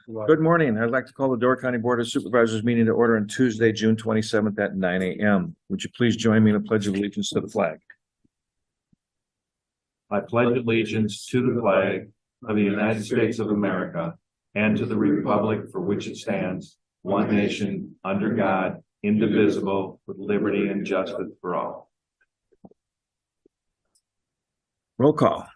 Good morning. I'd like to call the Door County Board of Supervisors meeting to order on Tuesday, June 27th at 9 a.m. Would you please join me in a pledge of allegiance to the flag? I pledge allegiance to the flag of the United States of America and to the republic for which it stands, one nation, under God, indivisible, with liberty and justice for all. Roll call.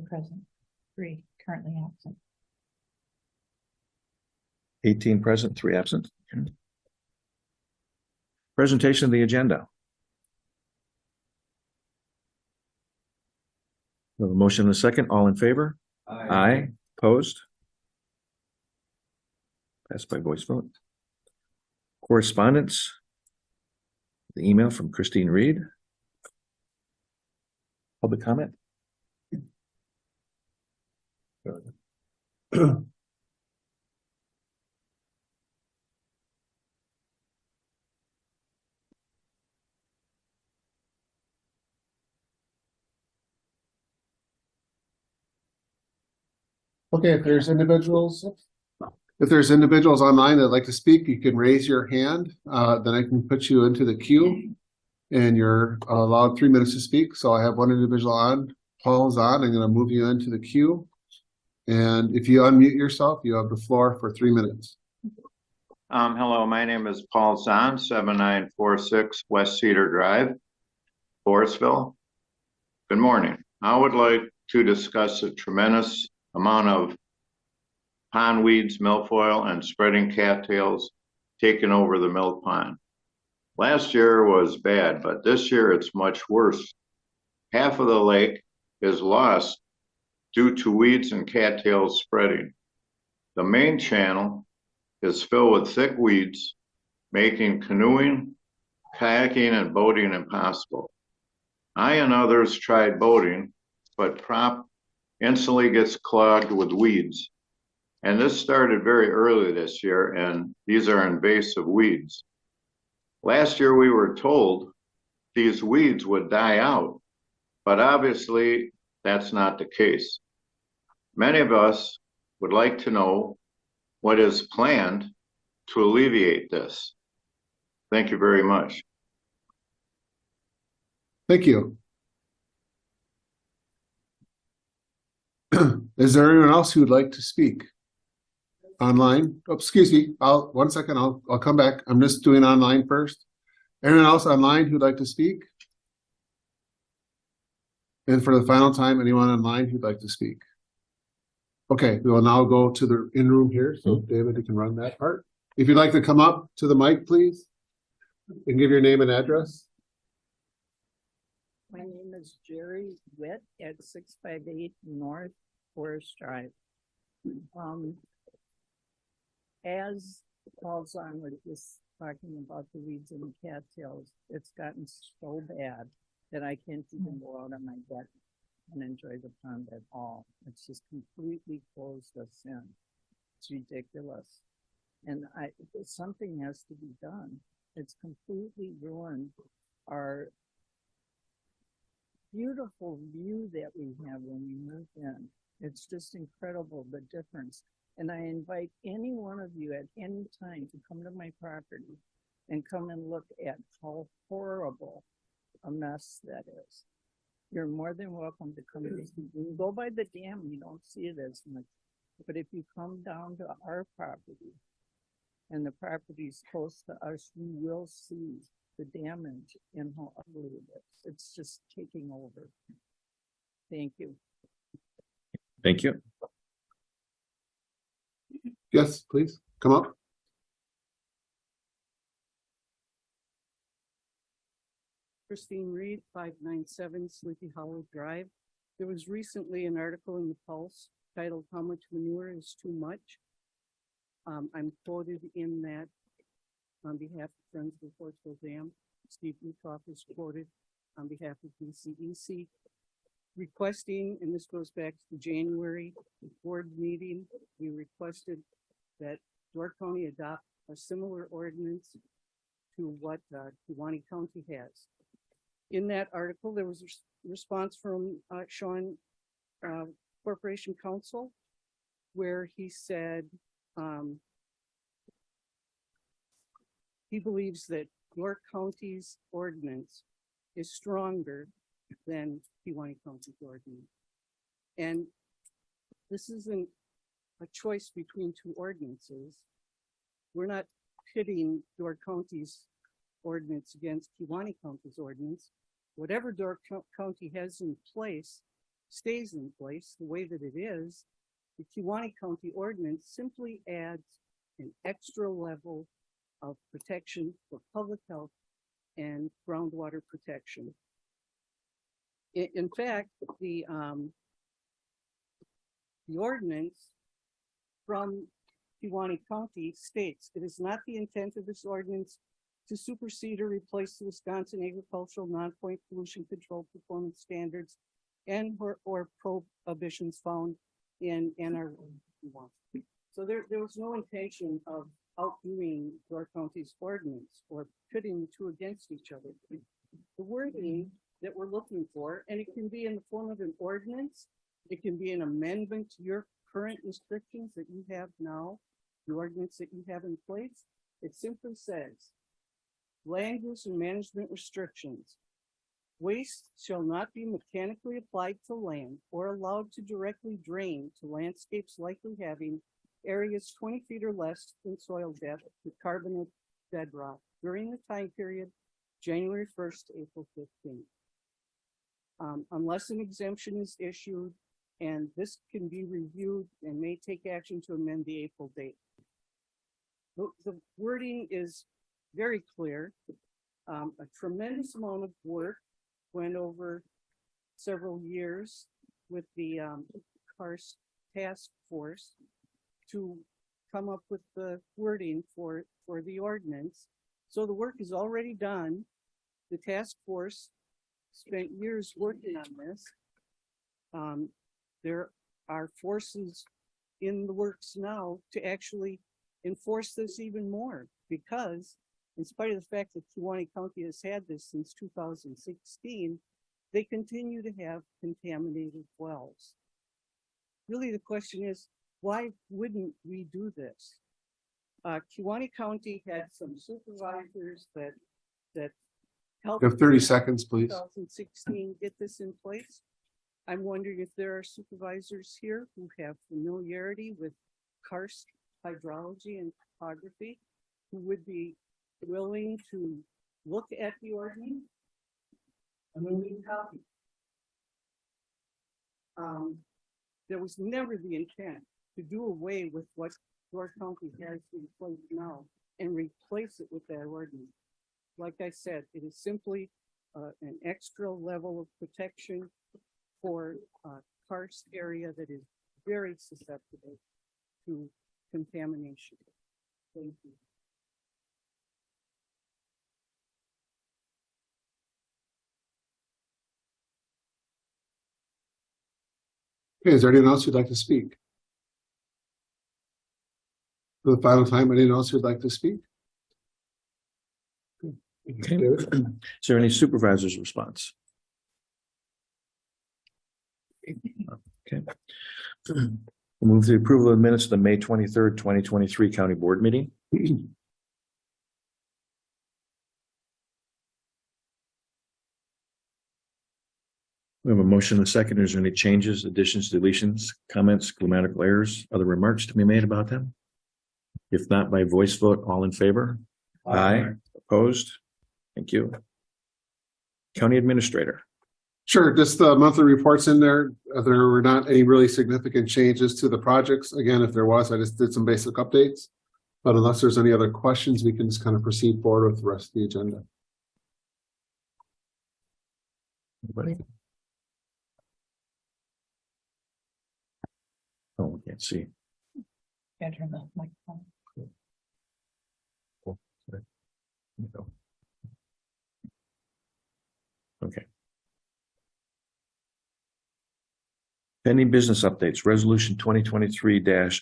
Present, 3 currently absent. 18 present, 3 absent. Presentation of the agenda. We have a motion and a second. All in favor? Aye. Opposed? Passed by voice vote. Correspondence. The email from Christine Reed. Public comment. Okay, if there's individuals online that'd like to speak, you can raise your hand. Then I can put you into the queue and you're allowed 3 minutes to speak. So I have one individual on, Paul's on. I'm going to move you into the queue. And if you unmute yourself, you have the floor for 3 minutes. Hello, my name is Paul Zahn, 7946 West Cedar Drive, Forestville. Good morning. I would like to discuss a tremendous amount of pond weeds, milfoil, and spreading cattails taking over the milk pond. Last year was bad, but this year it's much worse. Half of the lake is lost due to weeds and cattails spreading. The main channel is filled with thick weeds, making canoeing, kayaking, and boating impossible. I and others tried boating, but prop instantly gets clogged with weeds. And this started very early this year, and these are invasive weeds. Last year we were told these weeds would die out, but obviously that's not the case. Many of us would like to know what is planned to alleviate this. Thank you very much. Thank you. Is there anyone else who would like to speak online? Oh, excuse me. One second. I'll come back. I'm just doing online first. Anyone else online who'd like to speak? And for the final time, anyone online who'd like to speak? Okay, we will now go to the in-room here. So David, you can run that part. If you'd like to come up to the mic, please, and give your name and address. My name is Jerry Witt at 658 North Forest Drive. As Paul Zahn was just talking about the weeds and the cattails, it's gotten so bad that I can't even go out on my deck and enjoy the pond at all. It's just completely closed us in. It's ridiculous. And something has to be done. It's completely ruined our beautiful view that we have when we move in. It's just incredible, the difference. And I invite any one of you at any time to come to my property and come and look at how horrible a mess that is. You're more than welcome to come. You can go by the dam, you don't see it as much. But if you come down to our property and the properties close to us, you will see the damage and how ugly it is. It's just taking over. Thank you. Thank you. Yes, please come up. Christine Reed, 597 Sleepy Hollow Drive. There was recently an article in the Pulse titled "How Much Manure is Too Much?" I'm quoted in that on behalf of Friends of the Forestville Dam. Steve Lutoff is quoted on behalf of BCEC, requesting, and this goes back to the January board meeting, we requested that Door County adopt a similar ordinance to what Kewaunee County has. In that article, there was a response from Sean Corporation Counsel, where he said he believes that York County's ordinance is stronger than Kewaunee County's ordinance. And this isn't a choice between two ordinances. We're not pitting York County's ordinance against Kewaunee County's ordinance. Whatever York County has in place stays in place the way that it is. The Kewaunee County ordinance simply adds an extra level of protection for public health and groundwater protection. In fact, the ordinance from Kewaunee County states, it is not the intent of this ordinance to supersede or replace the Wisconsin Agricultural Non-Point Pollution Control Performance Standards and or prohibitions found in NR 1. So there was no intention of outdoing York County's ordinance or pitting the two against each other. The wording that we're looking for, and it can be in the form of an ordinance, it can be an amendment to your current restrictions that you have now, the ordinance that you have in place. It simply says, land use and management restrictions. Waste shall not be mechanically applied to land or allowed to directly drain to landscapes likely having areas 20 feet or less in soil depth to carbonate bedrock during the time period January 1st to April 15th. Unless an exemption is issued, and this can be reviewed and may take action to amend the April date. The wording is very clear. A tremendous amount of work went over several years with the CARS task force to come up with the wording for the ordinance. So the work is already done. The task force spent years working on this. There are forces in the works now to actually enforce this even more, because in spite of the fact that Kewaunee County has had this since 2016, they continue to have contaminated wells. Really, the question is, why wouldn't we do this? Kewaunee County had some supervisors that helped. You have 30 seconds, please. 2016 get this in place. I'm wondering if there are supervisors here who have familiarity with karst hydrology and topography, who would be willing to look at the ordinance. I mean, we copy. There was never the intent to do away with what York County has in place now and replace it with that ordinance. Like I said, it is simply an extra level of protection for karst area that is very susceptible to contamination. Thank you. Okay, is there anyone else who'd like to speak? For the final time, anyone else who'd like to speak? Okay. Is there any supervisor's response? Okay. We'll move to the approval of the minutes of the May 23rd, 2023 County Board meeting. We have a motion and a second. Is there any changes, additions, deletions, comments, grammatical errors, other remarks to be made about them? If not, by voice vote, all in favor? Aye. Opposed? Thank you. County Administrator. Sure, just the monthly reports in there. There were not any really significant changes to the projects. Again, if there was, I just did some basic updates. But unless there's any other questions, we can just kind of proceed forward with the rest of the agenda. Anybody? Oh, we can't see. Gotta turn the microphone. Cool. There you go. Okay. Pending business updates, resolution 2023-37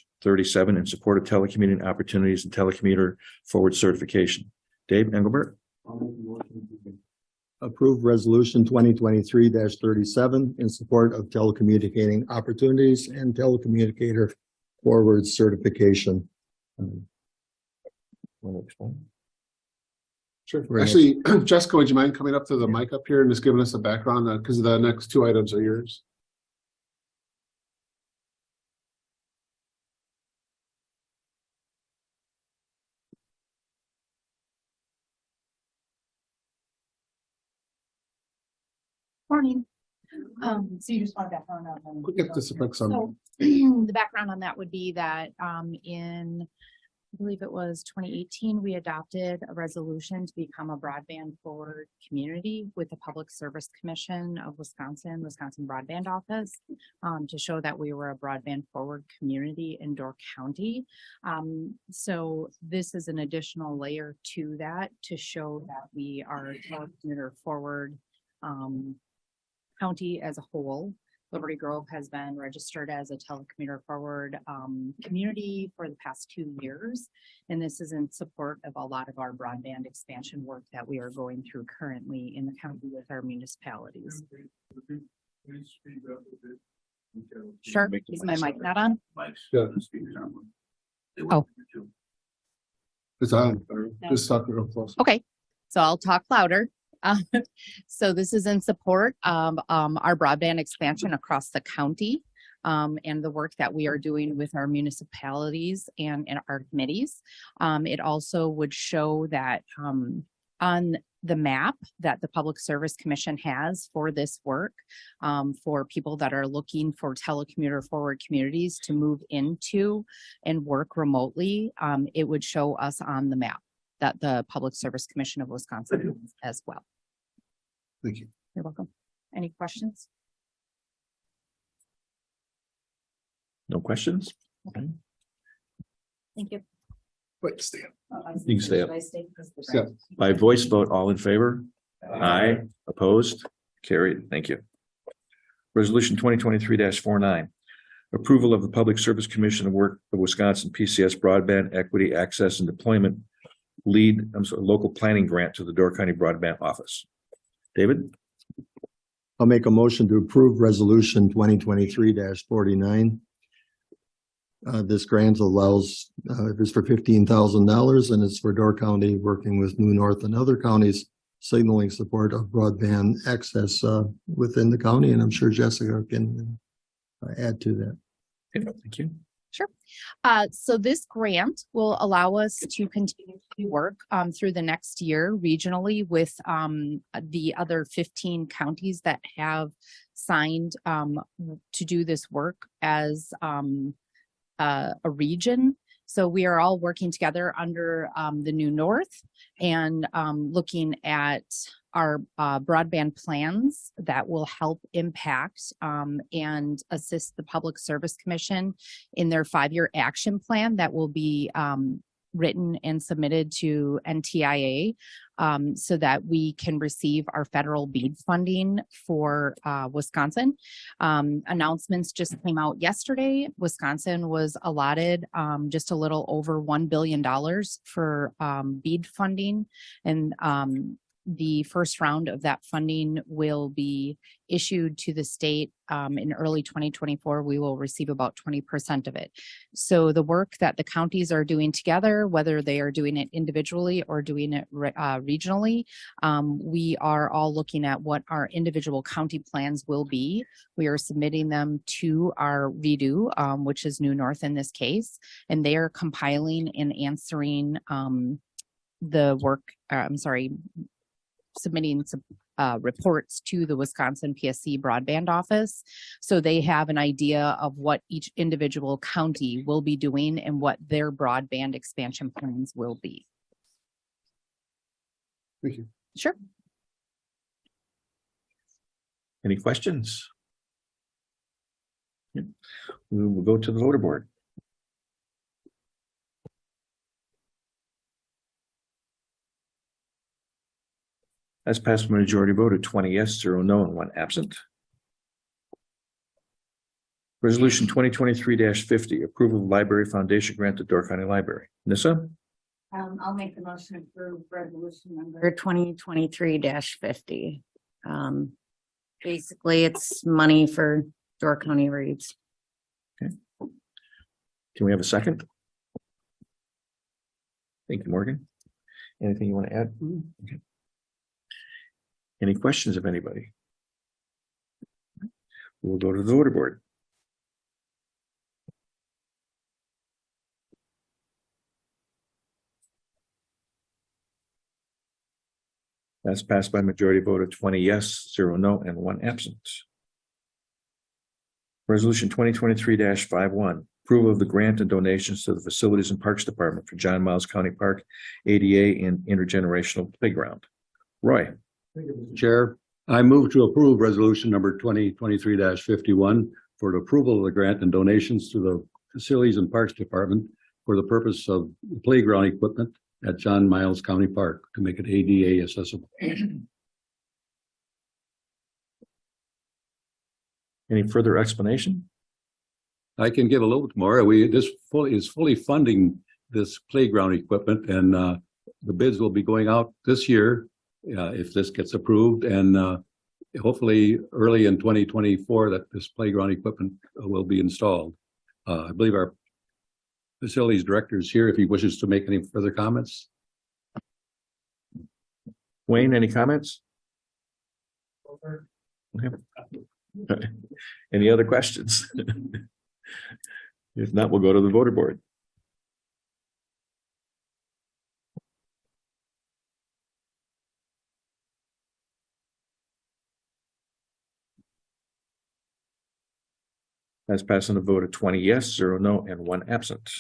in support of telecommuting opportunities and telecommuter forward certification. Dave Engelbert, Approve resolution 2023-37 in support of telecommunicating opportunities and telecommunicator forward certification. want to explain? Sure. Very Actually, Jessica, would you mind coming up to the mic up here and just giving us a background, because the next two items are yours? Morning. So you just want a background on them? We'll get this quick summary. So the background on that would be that I believe it was 2018, we adopted a resolution to become a broadband forward community with the Public Service Commission of Wisconsin Broadband Office, to show that we were a broadband forward community in Door County. So this is an additional layer to that to show that we are a telecommuter forward county as a whole. Liberty Grove has been registered as a telecommuter forward community for the past 2 years. And this is in support of a lot of our broadband expansion work that we are going through currently in the county with our municipalities. Sure, is my mic not on? Yeah. Oh. It's on. Just talk real close. Okay, so I'll talk louder. So this is in support of our broadband expansion across the county, and the work that we are doing with our municipalities and our committees. It also would show that on the map that the Public Service Commission has for this work, for people that are looking for telecommuter forward communities to move into and work remotely, it would show us on the map that the Public Service Commission of Wisconsin has as well. Thank you. You're welcome. Any questions? No questions? Okay. Thank you. Wait, stand. You can stay up. Should I stay? Yeah. By voice vote, all in favor? Aye. Opposed? Carried. Thank you. Resolution 2023-49. Approval of the Public Service Commission of Work of Wisconsin PCS Broadband Equity Access and Deployment Local Planning Grant to the Door County Broadband Office. David? I'll make a motion to approve resolution 2023-49. This grant allows, it's for $15,000 and it's for Door County working with New North and other counties signaling support of broadband access within the county. And I'm sure Jessica can add to that. Okay, thank you. Sure. So this grant will allow us to continue to work through the next year regionally with the other 15 counties that have signed to do this work as a region. So we are all working together under the New North and looking at our broadband plans that will help impact and assist the Public Service Commission in their 5-year action plan that will be written and submitted to NTIA so that we can receive our federal BEAD funding for Wisconsin. Announcements just came out yesterday. Wisconsin was allotted just a little over $1 billion for BEAD funding, and the first round of that funding will be issued to the state in early 2024. We will receive about 20% of it. So the work that the counties are doing together, whether they are doing it individually or doing it regionally, we are all looking at what our individual county plans will be. We are submitting them to our redo, which is New North in this case, and they are compiling and answering the work, submitting some reports to the Wisconsin PSC Broadband Office. So they have an idea of what each individual county will be doing and what their broadband expansion plans will be. Thank you. Sure. Any questions? Yeah. We will go to the voter board. As passed by majority vote of 20 yes, 0 no, and 1 absent. Resolution 2023-50, approval of library foundation grant to Door County Library. Nissa, I'll make the motion to approve resolution number 2023-50. Basically, it's money for Door County reads. can we have a second? Thank you, Morgan. Anything you want to add? Okay. Any questions of anybody? We'll go to the voter board. That's passed by majority vote of 20 yes, 0 no, and 1 absent. Resolution 2023-51, approval of the grant and donations to the Facilities and Parks Department for John Miles County Park ADA and Intergenerational Playground. Roy, Chair, I move to approve resolution number 2023-51 for the approval of the grant and donations to the Facilities and Parks Department for the purpose of playground equipment at John Miles County Park to make it ADA accessible. any further explanation? I can give a little bit more. This is fully funding this playground equipment, and the bids will be going out this year if this gets approved, and hopefully early in 2024 that this playground equipment will be installed. I believe our facilities director is here if he wishes to make any further comments. Wayne, any comments? Okay. Any other questions? If not, we'll go to the voter board. That's passing a vote of 20 yes, 0 no, and 1 absent.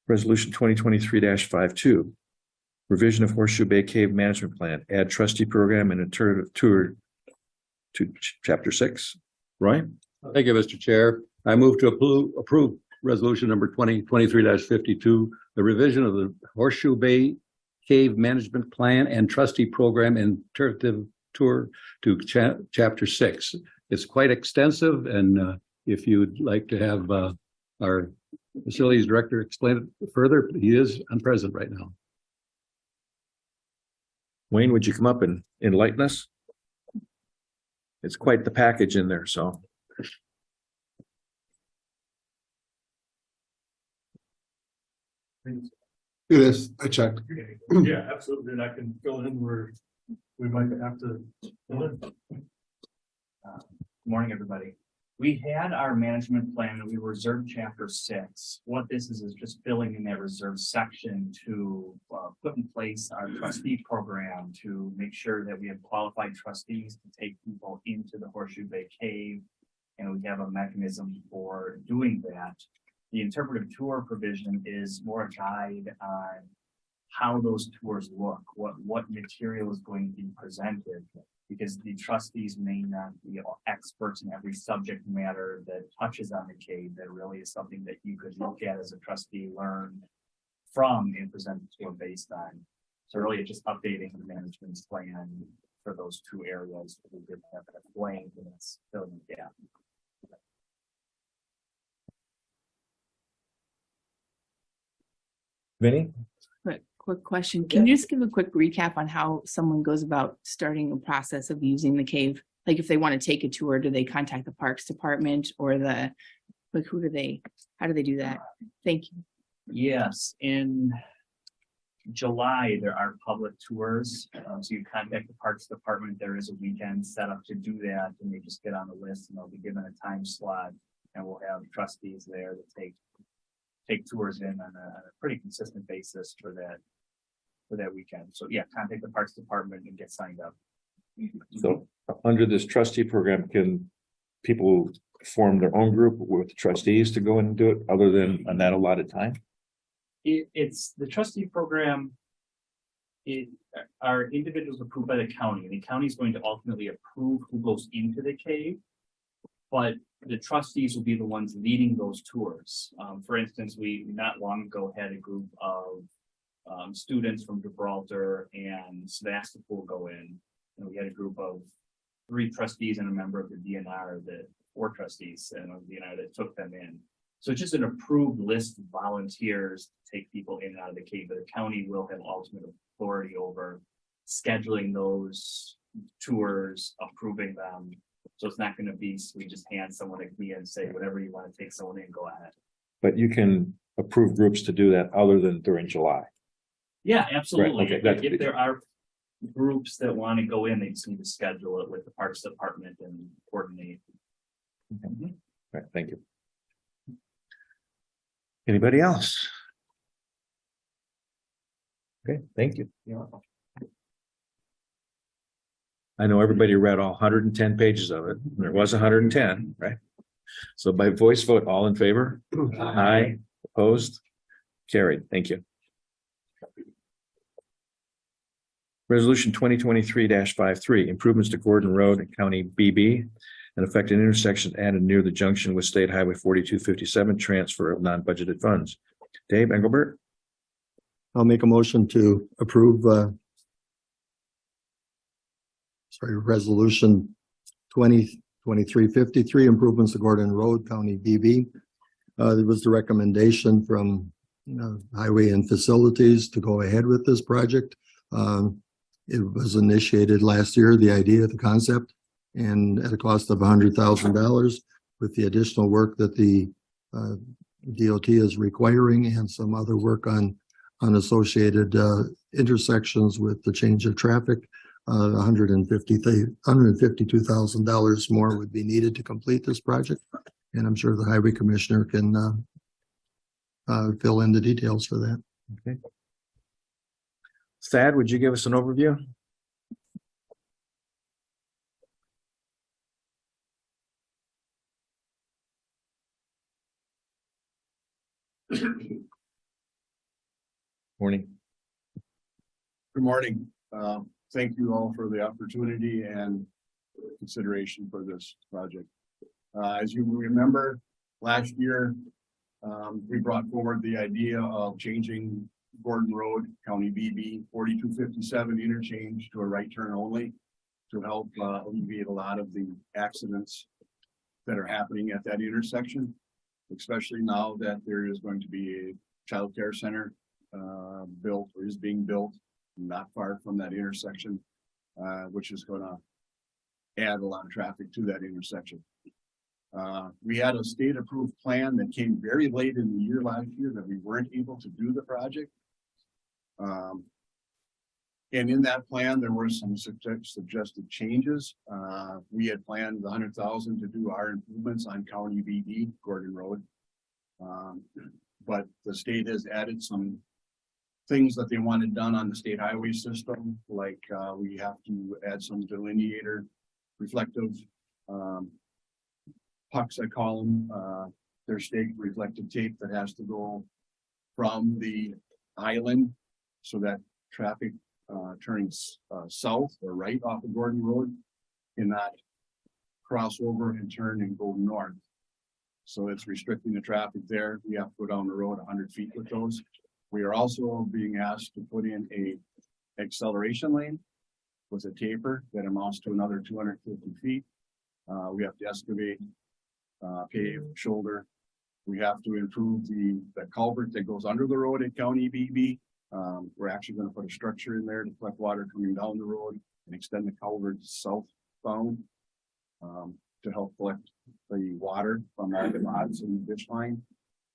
Resolution 2023-52, revision of Horseshoe Bay Cave Management Plan, add trustee program and alternative tour to chapter 6. Roy? Thank you, Mr. Chair. I move to approve resolution number 2023-52, the revision of the Horseshoe Bay Cave Management Plan and Trustee Program and Alternative Tour to chapter 6. It's quite extensive, and if you'd like to have our facilities director explain it further, he is present right now. Wayne, would you come up and enlighten us? It's quite the package in there, so. It is, I checked. Yeah, absolutely. And I can fill in where we might have to. Good morning, everybody. We had our management plan and we reserved chapter 6. What this is just filling in that reserve section to put in place our trustee program to make sure that we have qualified trustees to take people into the Horseshoe Bay Cave. And we have a mechanism for doing that. The interpretive tour provision is more a guide on how those tours look, what material is going to be presented, because the trustees may not be experts in every subject matter that touches on the cave. That really is something that you could look at as a trustee, learn from, and present the tour based on. So really it's just updating the management plan for those two areas that we did have explained, and it's filling the gap. Vinny? Quick question. Can you just give a quick recap on how someone goes about starting a process of using the cave? Like if they want to take a tour, do they contact the Parks Department or how do they do that? Thank you. Yes, in July, there are public tours. So you contact the Parks Department. There is a weekend set up to do that, and they just get on the list and they'll be given a time slot, and we'll have trustees there to take tours in on a pretty consistent basis for that weekend. So yeah, contact the Parks Department and get signed up. So under this trustee program, can people form their own group with the trustees to go in and do it other than on that allotted time? It's the trustee program. Are individuals approved by the county, and the county is going to ultimately approve who goes into the cave, but the trustees will be the ones leading those tours. For instance, we not long ago had a group of students from Gibraltar and Sebastopol go in, and we had a group of 3 trustees and a member of the DNR, the 4 trustees and of the DNR that took them in. So it's just an approved list of volunteers to take people in and out of the cave, but the county will have ultimate authority over scheduling those tours, approving them. So it's not gonna be, so we just hand someone a key and say, whatever you wanna take someone in, go ahead. But you can approve groups to do that other than during July. Yeah, absolutely. okay, that's- If there are groups that want to go in, they just need to schedule it with the Parks Department and coordinate. All right, thank you. Anybody else? Okay, thank you. I know everybody read all 110 pages of it. There was 110, right? So by voice vote, all in favor? Aye. Opposed? Carried. Thank you. Resolution 2023-53, improvements to Gordon Road and County BB and affect an intersection added near the junction with State Highway 4257, transfer of non-budgeted funds. Dave Engelbert, I'll make a motion to approve, resolution 2023-53, improvements to Gordon Road, County BB. There was the recommendation from Highway and Facilities to go ahead with this project. It was initiated last year, the idea, the concept, and at a cost of $100,000 with the additional work that the DOT is requiring and some other work on associated intersections with the change of traffic. $152,000 more would be needed to complete this project. And I'm sure the Highway Commissioner can fill in the details for that. okay. Thad, would you give us an overview? Morning. Good morning. Thank you all for the opportunity and consideration for this project. As you remember, last year, we brought forward the idea of changing Gordon Road, County BB 4257 interchange to a right turn only to help alleviate a lot of the accidents that are happening at that intersection, especially now that there is going to be a child care center built or is being built not far from that intersection, which is going to add a lot of traffic to that intersection. We had a state approved plan that came very late in the year last year that we weren't able to do the project. And in that plan, there were some suggested changes. We had planned the 100,000 to do our improvements on County BB, Gordon Road. But the state has added some things that they wanted done on the state highway system, like we have to add some delineator, reflective pucks, I call them. They're state reflective tape that has to go from the island so that traffic turns south or right off of Gordon Road cannot cross over and turn and go north. So it's restricting the traffic there. We have to go down the road 100 feet with those. We are also being asked to put in a acceleration lane with a taper that amounts to another 250 feet. We have to excavate, pave, shoulder. We have to improve the culvert that goes under the road at County BB. We're actually going to put a structure in there to collect water coming down the road and extend the culvert southbound to help collect the water from all the lots in the ditch line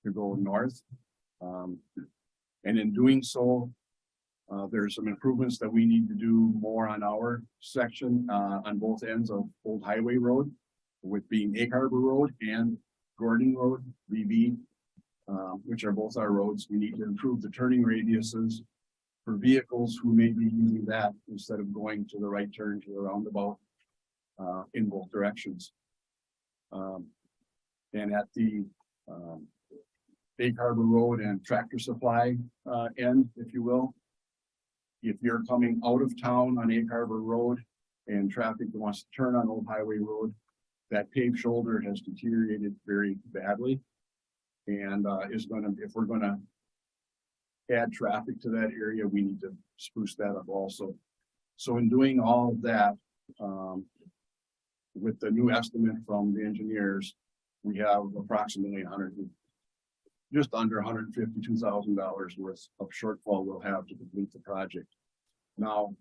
to go north. And in doing so, there's some improvements that we need to do more on our section on both ends of Old Highway Road, with being Egg Harbor Road and Gordon Road, BB, which are both our roads. We need to improve the turning radiuses for vehicles who may be using that instead of going to the right turn to the roundabout in both directions. And at the Egg Harbor Road and Tractor Supply end, if you will, if you're coming out of town on Egg Harbor Road and traffic that wants to turn on Old Highway Road, that paved shoulder has deteriorated very badly and is going to, if we're going to add traffic to that area, we need to spruce that up also. So in doing all of that, with the new estimate from the engineers, we have approximately just under $152,000 worth of shortfall we'll have to complete the project. Now,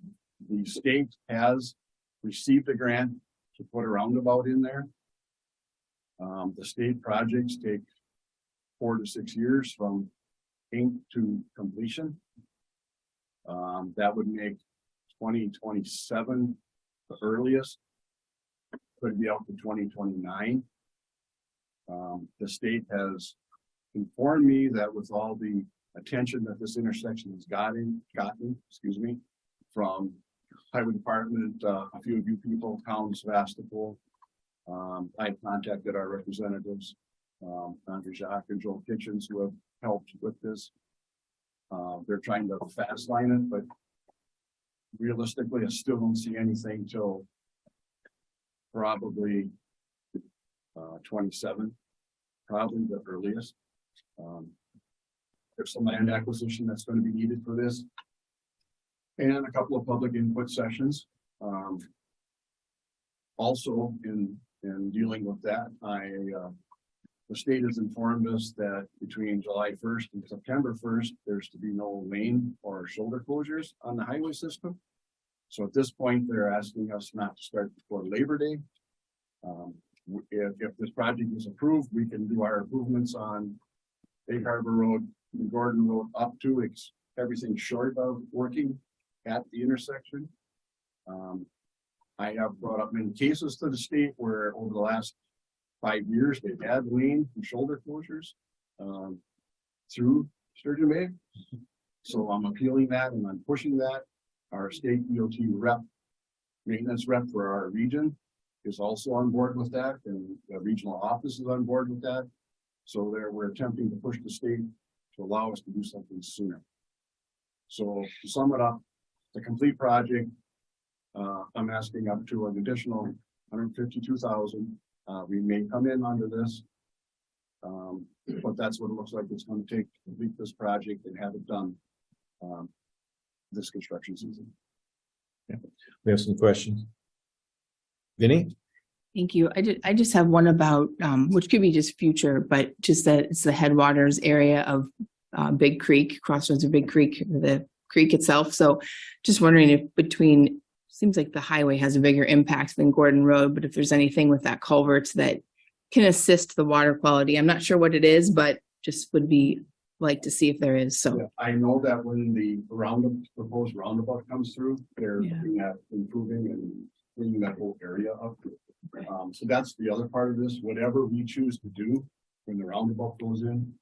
the state has received a grant to put a roundabout in there. The state projects take 4 to 6 years from ink to completion. That would make 2027 the earliest. Could be up to 2029. The state has informed me that with all the attention that this intersection has gotten, from highway department, a few of you people, town Sebastopol. I contacted our representatives, Andre Jacques and Joel Kitchens, who have helped with this. They're trying to fast line it, but realistically, I still don't see anything till probably 27, probably the earliest. There's some land acquisition that's going to be needed for this, and a couple of public input sessions. Also, in dealing with that, the state has informed us that between July 1st and September 1st, there's to be no lane or shoulder closures on the highway system. So at this point, they're asking us not to start before Labor Day. If this project is approved, we can do our improvements on Egg Harbor Road and Gordon Road up to everything short of working at the intersection. I have brought up many cases to the state where over the last 5 years, they've had lane and shoulder closures through Sturgeon Bay. So I'm appealing that and I'm pushing that. Our state DOT rep, maintenance rep for our region is also on board with that, and the regional office is on board with that. So we're attempting to push the state to allow us to do something sooner. So to sum it up, the complete project, I'm asking up to an additional $152,000. We may come in under this, but that's what it looks like it's going to take to complete this project and have it done this construction season. Yeah. We have some questions. Vinnie? Thank you. I just have one about, which could be just future, but just that it's the headwaters area of Big Creek, crossroads of Big Creek, the creek itself. So just wondering if seems like the highway has a bigger impact than Gordon Road, but if there's anything with that culverts that can assist the water quality. I'm not sure what it is, but just would be like to see if there is. So yeah, I know that when the proposed roundabout comes through, they're looking at improving and bringing that whole area up. So that's the other part of this. Whatever we choose to do when the roundabout goes in,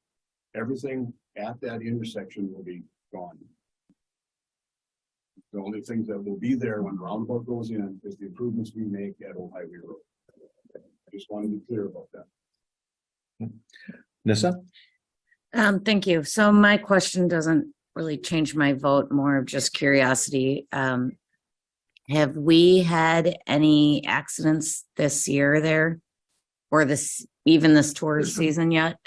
everything at that intersection will be gone. The only things that will be there when the roundabout goes in is the improvements we make at Old Highway Road. I just want to be clear about that. Nissa? Thank you. So my question doesn't really change my vote, more of just curiosity. Have we had any accidents this year there? Or even this tourist season yet?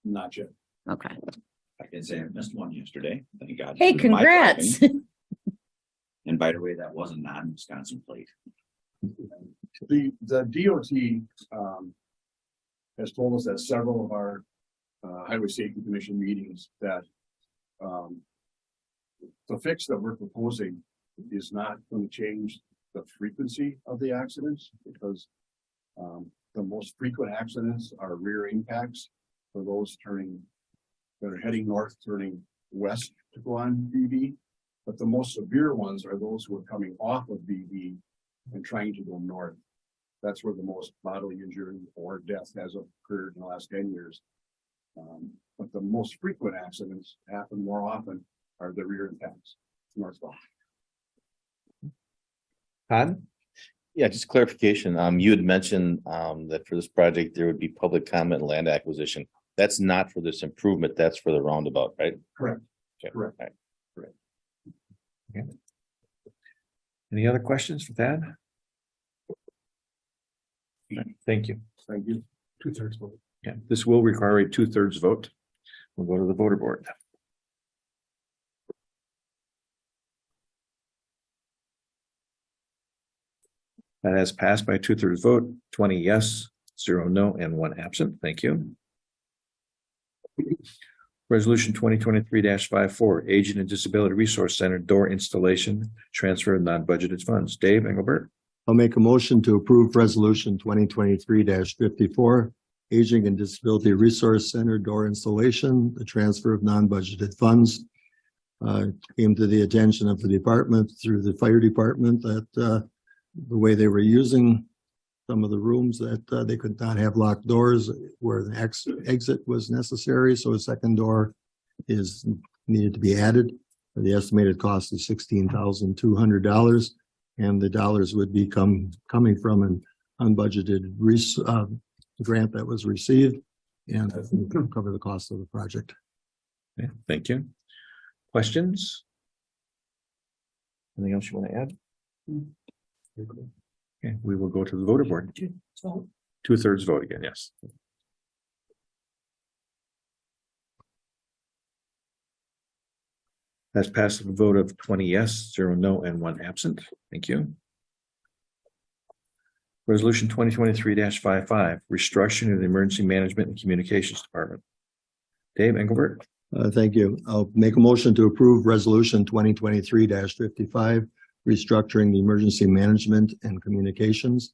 Not yet. Okay. I can say I missed one yesterday. Thank God. Hey, It was my congrats. driving. And by the way, that was a non-Wisconsin plate. The DOT has told us at several of our Highway Safety Commission meetings that the fix that we're proposing is not going to change the frequency of the accidents, because the most frequent accidents are rear impacts for those that are heading north, turning west to go on BB. But the most severe ones are those who are coming off of BB and trying to go north. That's where the most bodily injury or death has occurred in the last 10 years. But the most frequent accidents happen more often are the rear impacts northbound. Todd? Yeah, just clarification. You had mentioned that for this project, there would be public comment and land acquisition. That's not for this improvement, that's for the roundabout, right? Correct. Okay. Correct. All right. Okay. Any other questions for Thad? Thank you. Thank you. 2/3 vote. Yeah, this will require a 2/3 vote. We'll go to the voter board. That has passed by a 2/3 vote, 20 yes, 0 no, and 1 absent. Thank you. Resolution 2023-54, Aging and Disability Resource Center door installation, transfer of non-budgeted funds. Dave Engelbert. I'll make a motion to approve resolution 2023-54, Aging and Disability Resource Center door installation, the transfer of non-budgeted funds. Came to the attention of the department through the fire department that the way they were using some of the rooms that they could not have locked doors where the exit was necessary. So a second door is needed to be added. The estimated cost is $16,200, and the dollars would be coming from an unbudgeted grant that was received, and cover the cost of the project. Okay, thank you. Questions? Anything else you want to add? Okay, we will go to the voter board. 2/3 vote again, yes. That's passed with a vote of 20 yes, 0 no, and 1 absent. Thank you. Resolution 2023-55, restructuring of the Emergency Management and Communications Department. Dave Engelbert. Thank you. I'll make a motion to approve resolution 2023-55, restructuring the emergency management and communications.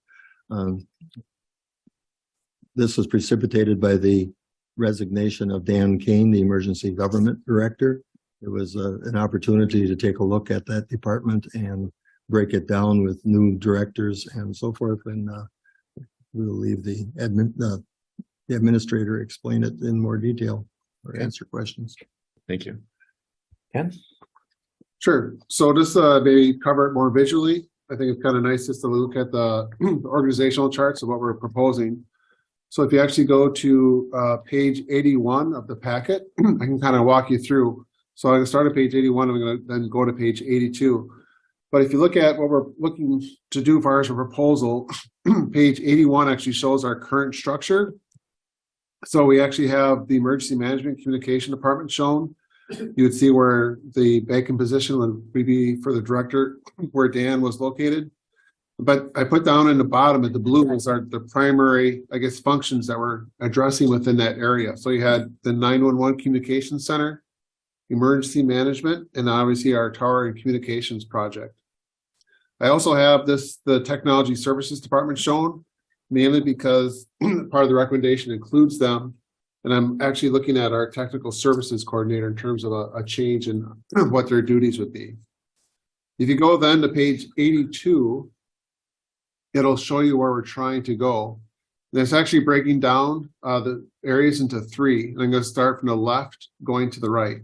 This was precipitated by the resignation of Dan Kane, the emergency government director. It was an opportunity to take a look at that department and break it down with new directors and so forth. And we'll leave the administrator explain it in more detail or answer questions. Thank you. Ken? Sure. So just maybe cover it more visually. I think it's kind of nice just to look at the organizational charts of what we're proposing. So if you actually go to page 81 of the packet, I can kind of walk you through. So I'm going to start at page 81. I'm going to then go to page 82. But if you look at what we're looking to do as far as a proposal, page 81 actually shows our current structure. So we actually have the Emergency Management Communication Department shown. You would see where the vacant position would be for the director, where Dan was located. But I put down in the bottom at the blue is the primary, I guess, functions that we're addressing within that area. So you had the 911 Communication Center, Emergency Management, and obviously our Tower and Communications project. I also have the Technology Services Department shown, mainly because part of the recommendation includes them. And I'm actually looking at our Technical Services Coordinator in terms of a change in what their duties would be. If you go then to page 82, it'll show you where we're trying to go. And it's actually breaking down the areas into 3. And I'm going to start from the left going to the right.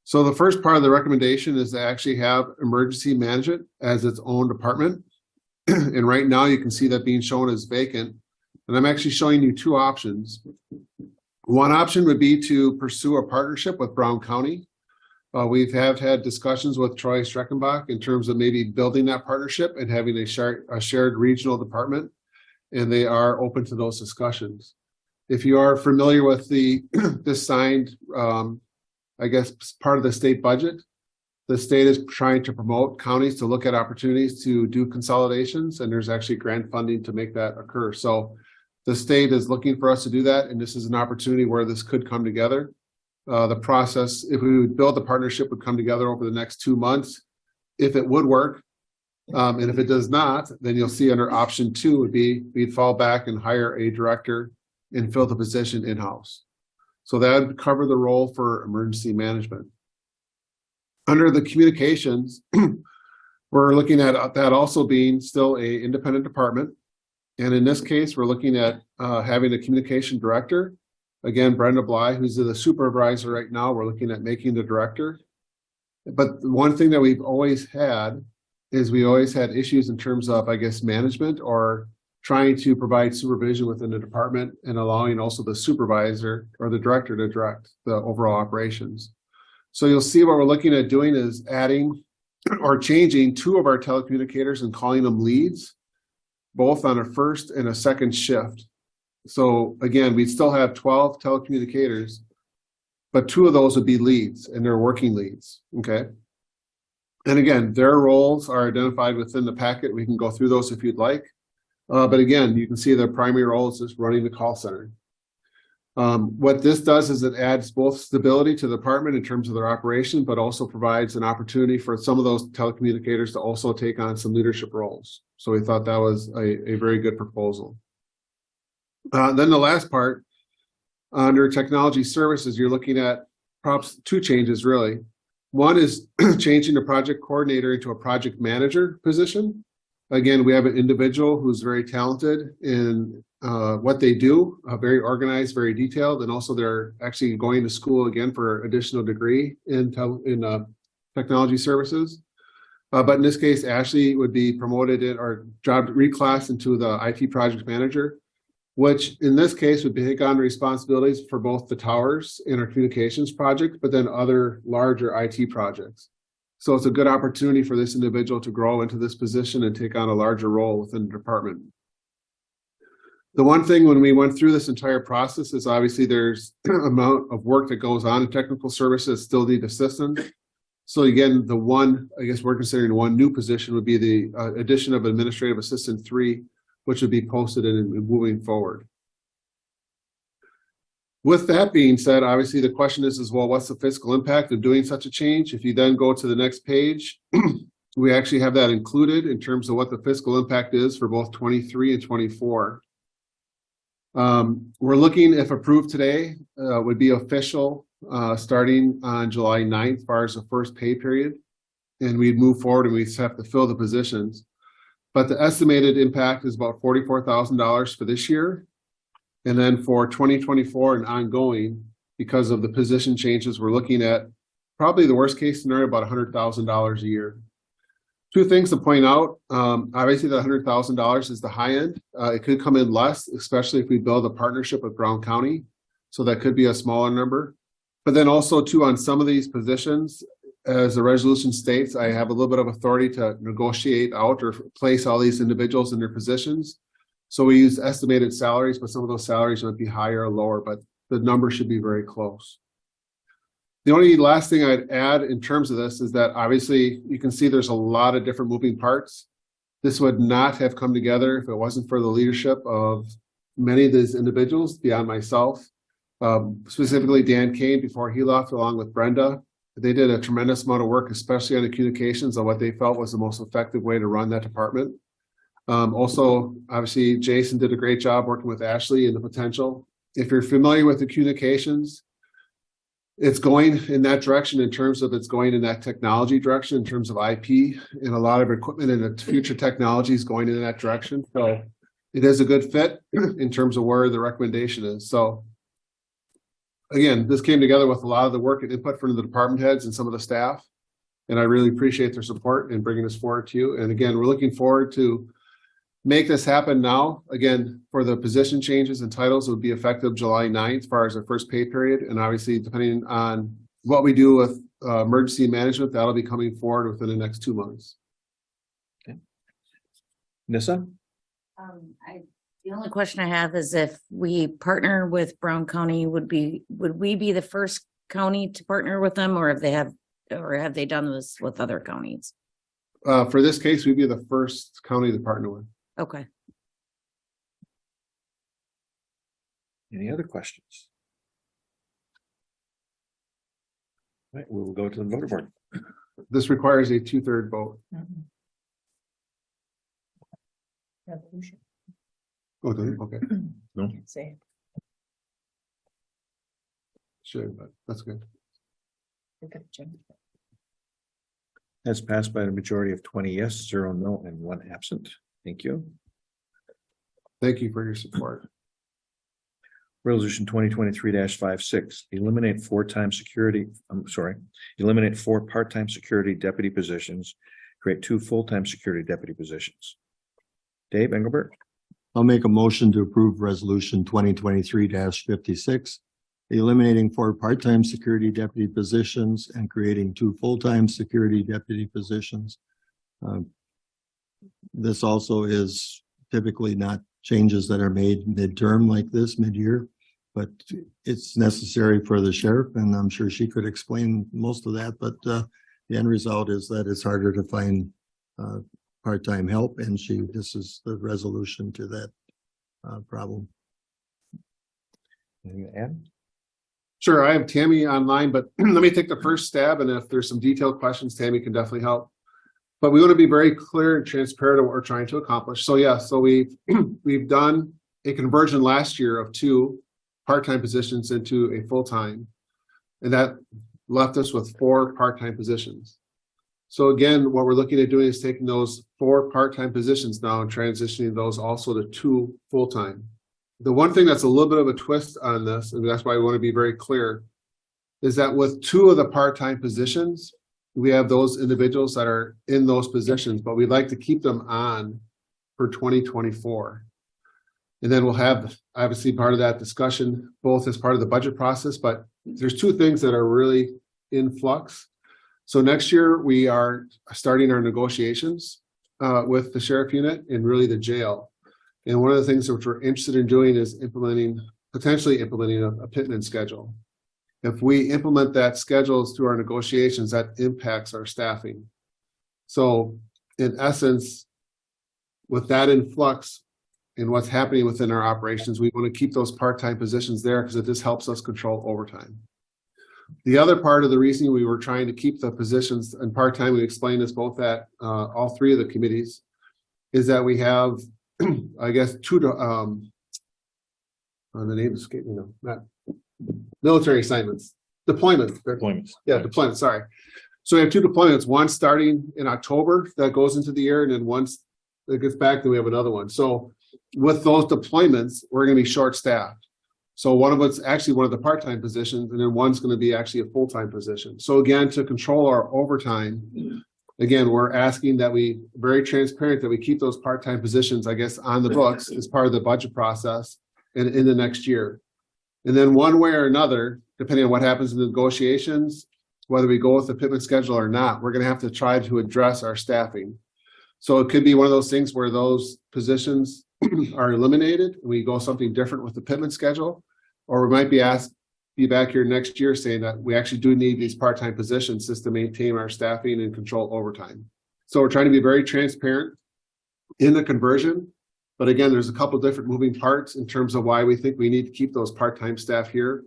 So the first part of the recommendation is to actually have emergency management as its own department. And right now you can see that being shown as vacant. And I'm actually showing you 2 options. One option would be to pursue a partnership with Brown County. We've had discussions with Troy Streckenbach in terms of maybe building that partnership and having a shared regional department. And they are open to those discussions. If you are familiar with the signed, I guess, part of the state budget, the state is trying to promote counties to look at opportunities to do consolidations, and there's actually grant funding to make that occur. So the state is looking for us to do that, and this is an opportunity where this could come together. The process, if we would build the partnership, would come together over the next 2 months, if it would work. And if it does not, then you'll see under option 2 would be we'd fall back and hire a director and fill the position in-house. So that would cover the role for emergency management. Under the communications, we're looking at that also being still an independent department. And in this case, we're looking at having a communication director. Again, Brenda Bly, who's the supervisor right now, we're looking at making the director. But one thing that we've always had is we always had issues in terms of, I guess, management or trying to provide supervision within the department and allowing also the supervisor or the director to direct the overall operations. So you'll see what we're looking at doing is adding or changing 2 of our telecommunicators and calling them leads, both on a first and a second shift. So again, we still have 12 telecommunicators, but 2 of those would be leads and they're working leads. Okay. And again, their roles are identified within the packet. We can go through those if you'd like. But again, you can see their primary role is just running the call center. What this does is it adds both stability to the department in terms of their operation, but also provides an opportunity for some of those telecommunicators to also take on some leadership roles. So we thought that was a very good proposal. Then the last part, under technology services, you're looking at perhaps two changes really. One is changing the project coordinator into a project manager position. Again, we have an individual who's very talented in what they do, very organized, very detailed, and also they're actually going to school again for additional degree in technology services. But in this case, Ashley would be promoted in or job reclassed into the IT project manager, which in this case would take on responsibilities for both the towers and our communications project, but then other larger IT projects. So it's a good opportunity for this individual to grow into this position and take on a larger role within the department. The one thing when we went through this entire process is obviously there's amount of work that goes on in technical services still need assistance. So again, the one, I guess we're considering one new position would be the addition of Administrative Assistant 3, which would be posted and moving forward. With that being said, obviously the question is well, what's the fiscal impact of doing such a change? If you then go to the next page, we actually have that included in terms of what the fiscal impact is for both 23 and 24. We're looking, if approved today, would be official starting on July 9th as far as the first pay period. And we'd move forward and we'd have to fill the positions. But the estimated impact is about $44,000 for this year. And then for 2024 and ongoing, because of the position changes, we're looking at probably the worst case scenario, about $100,000 a year. Two things to point out. Obviously, the $100,000 is the high end. It could come in less, especially if we build a partnership with Brown County. So that could be a smaller number. But then also, too, on some of these positions, as the resolution states, I have a little bit of authority to negotiate out or place all these individuals in their positions. So we use estimated salaries, but some of those salaries might be higher or lower, but the number should be very close. The only last thing I'd add in terms of this is that obviously you can see there's a lot of different moving parts. This would not have come together if it wasn't for the leadership of many of these individuals beyond myself, specifically Dan Kane before he left, along with Brenda. They did a tremendous amount of work, especially on the communications, on what they felt was the most effective way to run that department. Also, obviously, Jason did a great job working with Ashley and the potential. If you're familiar with the communications, it's going in that direction in terms of it's going in that technology direction in terms of IP, and a lot of equipment and the future technologies going in that direction. So it is a good fit in terms of where the recommendation is. So again, this came together with a lot of the work and input from the department heads and some of the staff. And I really appreciate their support in bringing this forward to you. And again, we're looking forward to make this happen now. Again, for the position changes and titles, it would be effective July 9th as far as our first pay period. And obviously, depending on what we do with emergency management, that'll be coming forward within the next 2 months. Okay. Nissa? The only question I have is if we partner with Brown County, would we be the first county to partner with them, or have they done this with other counties? For this case, we'd be the first county to partner with. Okay. Any other questions? All right, we will go to the voter board. This requires a 2/3 vote. Resolution. Oh, does it? Okay. No. Can't say. Should, but that's good. That's passed by the majority of 20 yes, 0 no, and 1 absent. Thank you. Thank you for your support. Resolution 2023-56, eliminate 4 part-time security deputy positions, create 2 full-time security deputy positions. Dave Engelbert? I'll make a motion to approve resolution 2023-56, eliminating 4 part-time security deputy positions and creating 2 full-time security deputy positions. This also is typically not changes that are made midterm like this, mid-year, but it's necessary for the sheriff, and I'm sure she could explain most of that. But the end result is that it's harder to find part-time help, and this is the resolution to that problem. Anything to add? Sure, I have Tammy online, but let me take the first stab, and if there's some detailed questions, Tammy can definitely help. But we want to be very clear and transparent on what we're trying to accomplish. So yeah, so we've done a conversion last year of 2 part-time positions into a full-time, and that left us with 4 part-time positions. So again, what we're looking at doing is taking those 4 part-time positions now and transitioning those also to 2 full-time. The one thing that's a little bit of a twist on this, and that's why we want to be very clear, is that with 2 of the part-time positions, we have those individuals that are in those positions, but we'd like to keep them on for 2024. And then we'll have obviously part of that discussion, both as part of the budget process, but there's 2 things that are really in flux. So next year, we are starting our negotiations with the sheriff unit and really the jail. And one of the things which we're interested in doing is potentially implementing a pitman schedule. If we implement that schedules through our negotiations, that impacts our staffing. So in essence, with that in flux and what's happening within our operations, we want to keep those part-time positions there because it just helps us control overtime. The other part of the reason we were trying to keep the positions in part-time, we explained this both at all 3 of the committees, is that we have, I guess, 2 the name escaped me, not military assignments, deployments. Yeah, deployments, sorry. So we have 2 deployments, one starting in October that goes into the year, and then once it gets back, then we have another one. So with those deployments, we're going to be short-staffed. So one of it's actually one of the part-time positions, and then one's going to be actually a full-time position. So again, to control our overtime, again, we're asking that we very transparent that we keep those part-time positions, I guess, on the books as part of the budget process and in the next year. And then one way or another, depending on what happens in the negotiations, whether we go with the pitman schedule or not, we're going to have to try to address our staffing. So it could be one of those things where those positions are eliminated and we go something different with the pitman schedule, or we might be back here next year saying that we actually do need these part-time positions just to maintain our staffing and control overtime. So we're trying to be very transparent in the conversion. But again, there's a couple of different moving parts in terms of why we think we need to keep those part-time staff here.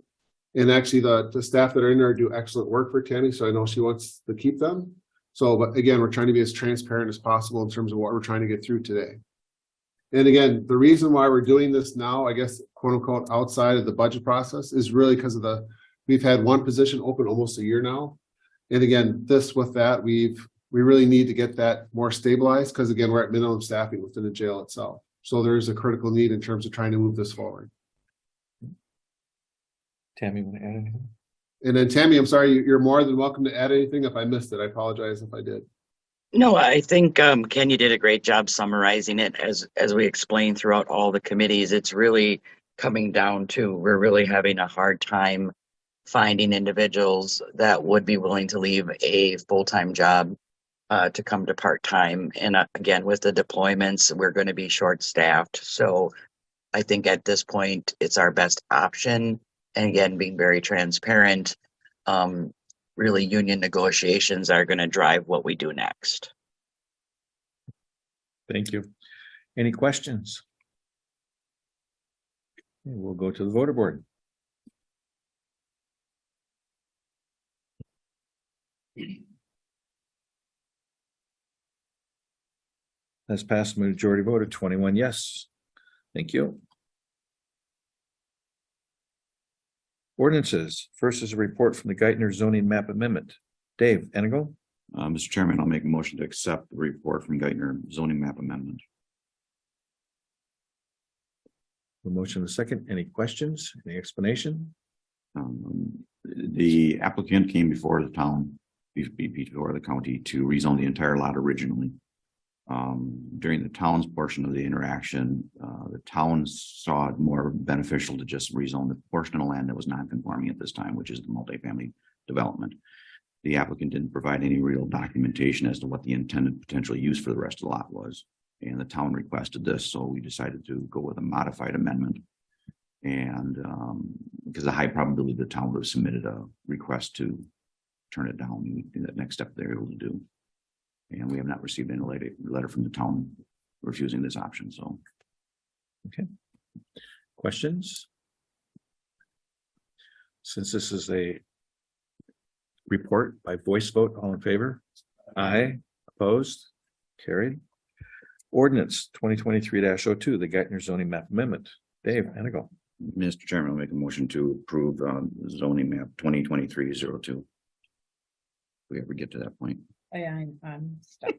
And actually the staff that are in there do excellent work for Tammy. So I know she wants to keep them. So, but again, we're trying to be as transparent as possible in terms of what we're trying to get through today. And again, the reason why we're doing this now, I guess, quote unquote, outside of the budget process is really because of we've had 1 position open almost a year now. And again, with that, we really need to get that more stabilized because again, we're at minimum staffing within the jail itself. So there's a critical need in terms of trying to move this forward. Tammy, want to add anything? And then Tammy, I'm sorry, you're more than welcome to add anything if I missed it. I apologize if I did. No, I think Ken, you did a great job summarizing it as we explained throughout all the committees. It's really coming down to we're really having a hard time finding individuals that would be willing to leave a full-time job to come to part-time. And again, with the deployments, we're going to be short-staffed. So I think at this point, it's our best option. And again, being very transparent, really union negotiations are going to drive what we do next. Thank you. Any questions? Okay, we'll go to the voter board. That's passed majority vote of 21 yes. Thank you. Ordinances. First is a report from the Geithner zoning map amendment. Dave Enigo. Mr. Chairman, I'll make a motion to accept the report from Geithner zoning map amendment. A motion and a second. Any questions? Any explanation? The applicant came before the town, before the county to rezone the entire lot originally. During the town's portion of the interaction, the town saw it more beneficial to just rezone the portion of land that was non-conforming at this time, which is the multifamily development. The applicant didn't provide any real documentation as to what the intended potential use for the rest of the lot was. And the town requested this, so we decided to go with a modified amendment. And because the high probability the town would have submitted a request to turn it down. That next step they're able to do. And we have not received any letter from the town refusing this option, so. Questions? Since this is a report by voice vote, all in favor? Aye. Opposed? Carried. Ordinance 2023-02, the Geithner zoning map amendment. Dave, Anago. Mr. Chairman, I'll make a motion to approve zoning map 2023-02. If we ever get to that point. I'm stuck.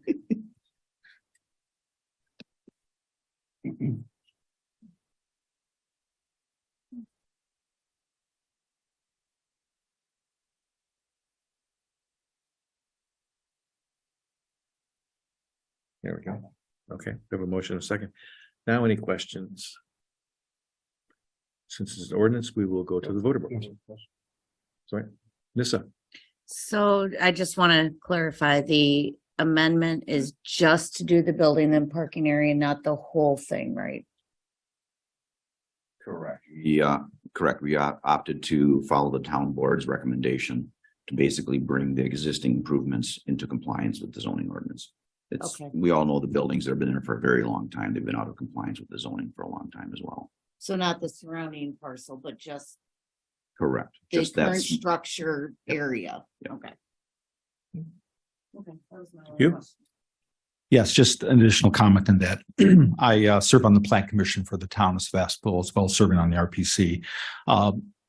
There we go. Okay, we have a motion and a second. Now, any questions? Since it's an ordinance, we will go to the voter board. Sorry, Nissa. So I just want to clarify, the amendment is just to do the building and parking area, not the whole thing, right? Correct. Yeah, correct. We opted to follow the town board's recommendation to basically bring the existing improvements into compliance with the zoning ordinance. It's, Okay. we all know the buildings that have been there for a very long time. They've been out of compliance with the zoning for a long time as well. So not the surrounding parcel, but just Correct. the Just current that's, structure area. Yep. Okay. Okay. That was my only You? question. Yes, just an additional comment on that. I serve on the Plan Commission for the town of Sebastopol, as well as serving on the RPC.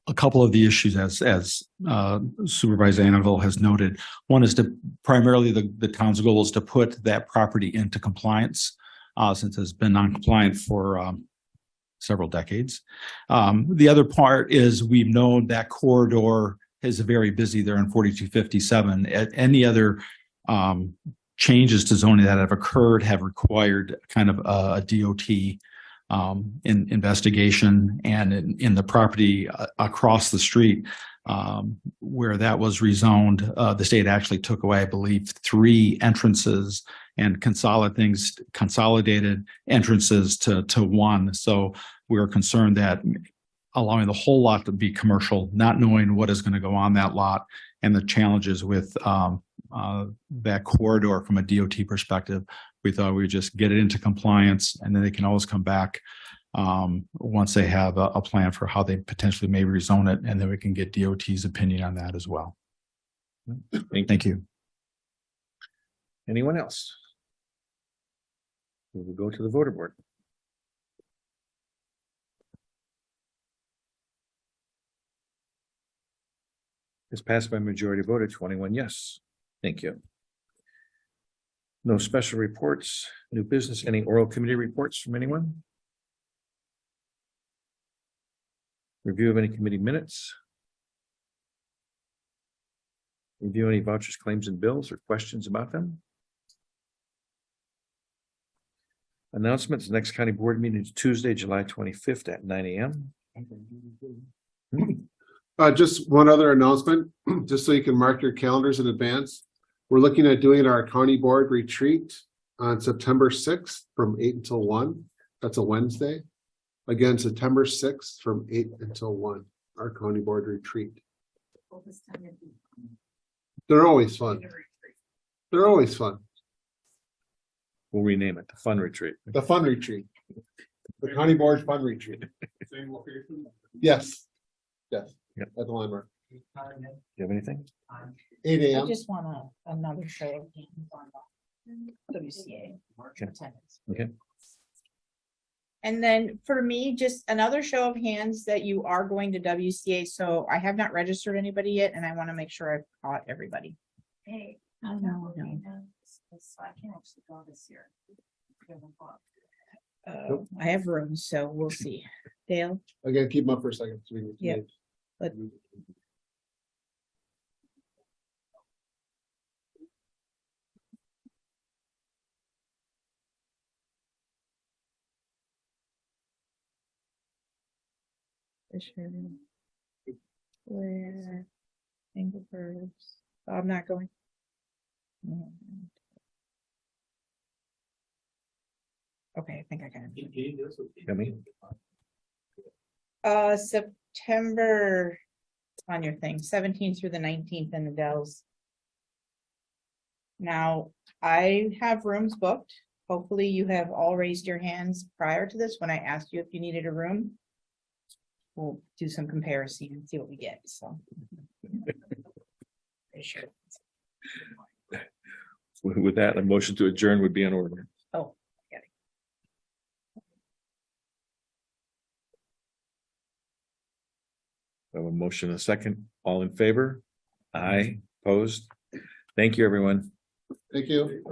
A couple of the issues, as Supervisor Annaville has noted, one is to primarily the town's goal is to put that property into compliance, since it's been non-compliant for several decades. The other part is we've known that corridor is very busy there in 4257. Any other changes to zoning that have occurred have required kind of a DOT investigation, and in the property across the street where that was rezoned, the state actually took away, I believe, 3 entrances and consolidated entrances to one. So we are concerned that allowing the whole lot to be commercial, not knowing what is going to go on that lot, and the challenges with that corridor from a DOT perspective, we thought we would just get it into compliance, and then they can always come back once they have a plan for how they potentially may rezone it, and then we can get DOT's opinion on that as well. Thank you. Anyone else? We will go to the voter board. It's passed by majority voted 21 yes. Thank you. No special reports, new business, any oral committee reports from anyone? Review of any committee minutes? Review any vouchers, claims, and bills, or questions about them? Announcements, next county board meeting is Tuesday, July 25th at 9 a.m. Just one other announcement, just so you can mark your calendars in advance. We're looking at doing our county board retreat on September 6th from 8 until 1. That's a Wednesday. Again, September 6th from 8 until 1, our county board retreat. They're always fun. They're always fun. We'll rename it the Fun Retreat. The fun retreat. The county board fun retreat. Same location? Yes. Yes. Yep. At the landmark. Do you have anything? 8 I a.m. just want another show of hands on WCA. Okay. attendance. Okay. And then for me, just another show of hands that you are going to WCA. So I have not registered anybody yet, and I want to make sure I've caught everybody. Hey, I know. So I can actually go this year. I have rooms, so we'll see. Dale, Again, keep them up for a second. So we can- Yeah. But- where Engelbert's, I'm not going. Okay, I think I got it. Yummy. September, it's on your thing, 17th through the 19th in the Dells. Now, I have rooms booked. Hopefully you have all raised your hands prior to this when I asked you if you needed a room. We'll do some comparison and see what we get, so. Sure. With that, a motion to adjourn would be in order. Oh, got it. I have a motion, a second, all in favor? Aye, opposed? Thank you, everyone. Thank you.